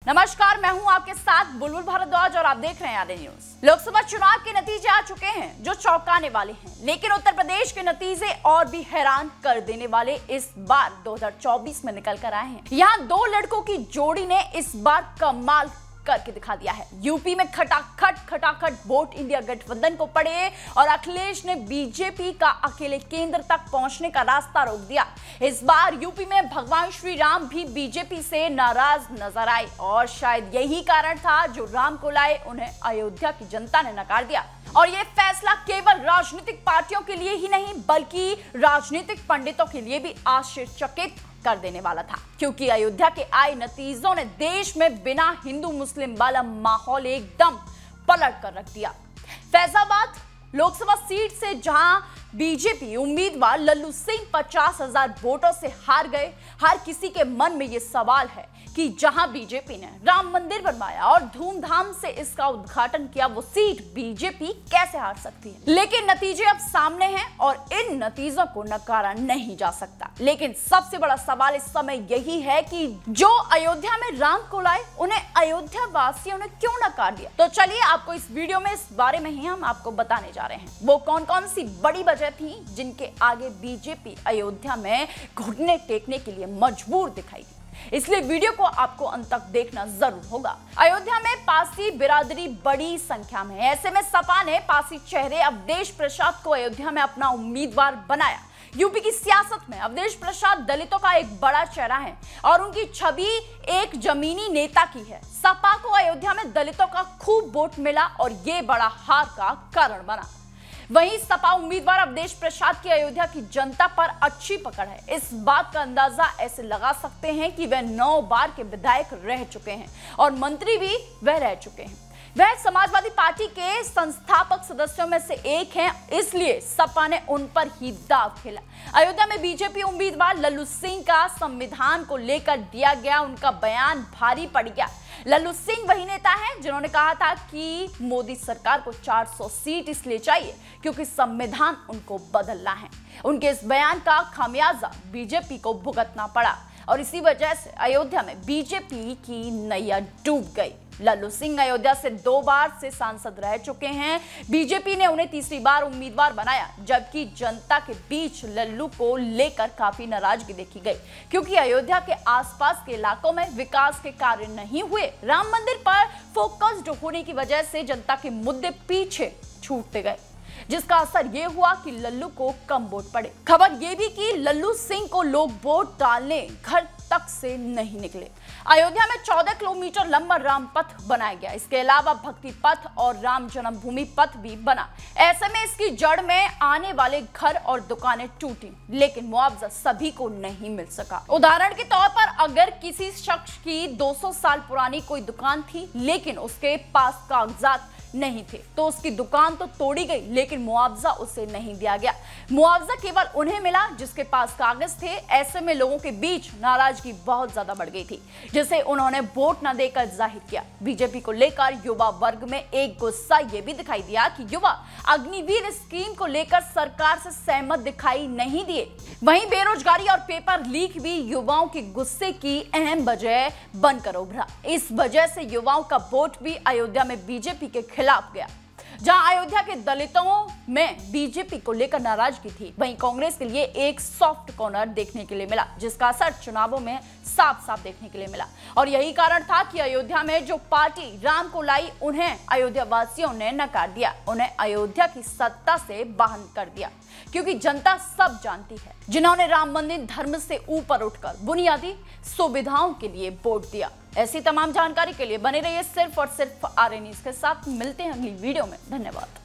नमस्कार, मैं हूं आपके साथ बुलबुल भारद्वाज और आप देख रहे हैं आरएन न्यूज। लोकसभा चुनाव के नतीजे आ चुके हैं जो चौंकाने वाले हैं, लेकिन उत्तर प्रदेश के नतीजे और भी हैरान कर देने वाले इस बार 2024 में निकल कर आए हैं। यहाँ दो लड़कों की जोड़ी ने इस बार कमाल करके दिखा दिया है। यूपी में खटाखट वोट इंडिया गठबंधन को पड़े और अखिलेश ने बीजेपी का अकेले केंद्र तक पहुंचने का रास्ता रोक दिया। इस बार यूपी में भगवान श्री राम भी बीजेपी से नाराज नजर आए और शायद यही कारण था जो राम को लाए उन्हें अयोध्या की जनता ने नकार दिया। और यह फैसला केवल राजनीतिक पार्टियों के लिए ही नहीं बल्कि राजनीतिक पंडितों के लिए भी आश्चर्यचकित कर देने वाला था, क्योंकि अयोध्या के आए नतीजों ने देश में बिना हिंदू मुस्लिम वाला माहौल एकदम पलट कर रख दिया। फैजाबाद लोकसभा सीट से जहां बीजेपी उम्मीदवार लल्लू सिंह 50,000 वोटों से हार गए, हर किसी के मन में यह सवाल है कि जहां बीजेपी ने राम मंदिर बनवाया और धूमधाम से इसका उद्घाटन किया, वो सीट बीजेपी कैसे हार सकती है। लेकिन नतीजे अब सामने हैं और इन नतीजों को नकारा नहीं जा सकता। लेकिन सबसे बड़ा सवाल इस समय यही है कि जो अयोध्या में राम को लाए उन्हें अयोध्या वासियों ने क्यों नकार दिया। तो चलिए आपको इस वीडियो में इस बारे में ही हम आपको बताने जा रहे हैं वो कौन कौन सी बड़ी वजह थी जिनके आगे बीजेपी अयोध्या में घुटने टेकने के लिए मजबूर दिखाई दी। इसलिए वीडियो को आपको अंत तक देखना जरूर होगा। अयोध्या में पासी बिरादरी बड़ी संख्या में है। ऐसे में सपा ने पासी चेहरे अवधेश प्रसाद को अयोध्या में अपना उम्मीदवार बनाया। यूपी की सियासत में अवधेश प्रसाद दलितों का एक बड़ा चेहरा है और उनकी छवि एक जमीनी नेता की है। सपा को अयोध्या में दलितों का खूब वोट मिला और ये बड़ा हार का कारण बना। वहीं सपा उम्मीदवार अवधेश प्रसाद की अयोध्या की जनता पर अच्छी पकड़ है। इस बात का अंदाजा ऐसे लगा सकते हैं कि वह 9 बार के विधायक रह चुके हैं और मंत्री भी वह रह चुके हैं। वह समाजवादी पार्टी के संस्थापक सदस्यों में से एक हैं, इसलिए सपा ने उन पर ही दाव खेला। अयोध्या में बीजेपी उम्मीदवार लल्लू सिंह का संविधान को लेकर दिया गया उनका बयान भारी पड़ गया। लल्लू सिंह वही नेता हैं जिन्होंने कहा था कि मोदी सरकार को 400 सीट इसलिए चाहिए क्योंकि संविधान उनको बदलना है। उनके इस बयान का खामियाजा बीजेपी को भुगतना पड़ा और इसी वजह से अयोध्या में बीजेपी की नैया डूब गई। लल्लू सिंह अयोध्या से 2 बार से सांसद रह चुके हैं। बीजेपी ने उन्हें तीसरी बार उम्मीदवार बनाया, जबकि जनता के बीच लल्लू को लेकर काफी नाराजगी देखी गई क्योंकि अयोध्या के आसपास के इलाकों में विकास के कार्य नहीं हुए। राम मंदिर पर फोकस्ड होने की वजह से जनता के मुद्दे पीछे छूटते गए, जिसका असर ये हुआ कि लल्लू को कम वोट पड़े। खबर ये भी कि लल्लू सिंह को लोग वोट डालने घर तक से नहीं निकले। अयोध्या में 14 किलोमीटर लंबा राम पथ बनाया गया। इसके अलावा भक्ति पथ और राम जन्मभूमि पथ भी बना। ऐसे में इसकी जड़ में आने वाले घर और दुकानें टूटी, लेकिन मुआवजा सभी को नहीं मिल सका। उदाहरण के तौर पर अगर किसी शख्स की 200 साल पुरानी कोई दुकान थी लेकिन उसके पास कागजात नहीं थे तो उसकी दुकान तो तोड़ी गई, लेकिन मुआवजा उसे नहीं दिया गया। मुआवजा केवल उन्हें मिला जिसके पास कागज थे। ऐसे में लोगों के बीच नाराजगी बहुत ज्यादा बढ़ गई थी, जिसे उन्होंने वोट न देकर जाहिर किया। बीजेपी को लेकर युवा वर्ग में एक गुस्सा ये भी दिखाई दिया कि युवा अग्निवीर स्कीम को लेकर सरकार से सहमत दिखाई नहीं दिए। वहीं बेरोजगारी और पेपर लीक भी युवाओं के गुस्से की अहम वजह बनकर उभरा। इस वजह से युवाओं का वोट भी अयोध्या में बीजेपी के खिलाफ गया। जहां अयोध्या के दलितों में बीजेपी को लेकर नाराजगी थी, वहीं कांग्रेस के लिए एक सॉफ्ट कॉर्नर देखने के लिए मिला, जिसका असर चुनावों में साफ साफ देखने के लिए मिला। और यही कारण था कि अयोध्या में जो पार्टी राम को लाई उन्हें अयोध्या वासियों ने नकार दिया, उन्हें अयोध्या की सत्ता से बाहर कर दिया, क्योंकि जनता सब जानती है जिन्होंने राम मंदिर धर्म से ऊपर उठकर बुनियादी सुविधाओं के लिए वोट दिया। ऐसी तमाम जानकारी के लिए बने रहिए सिर्फ और सिर्फ आरएन न्यूज के साथ। मिलते हैं अगली वीडियो में। धन्यवाद।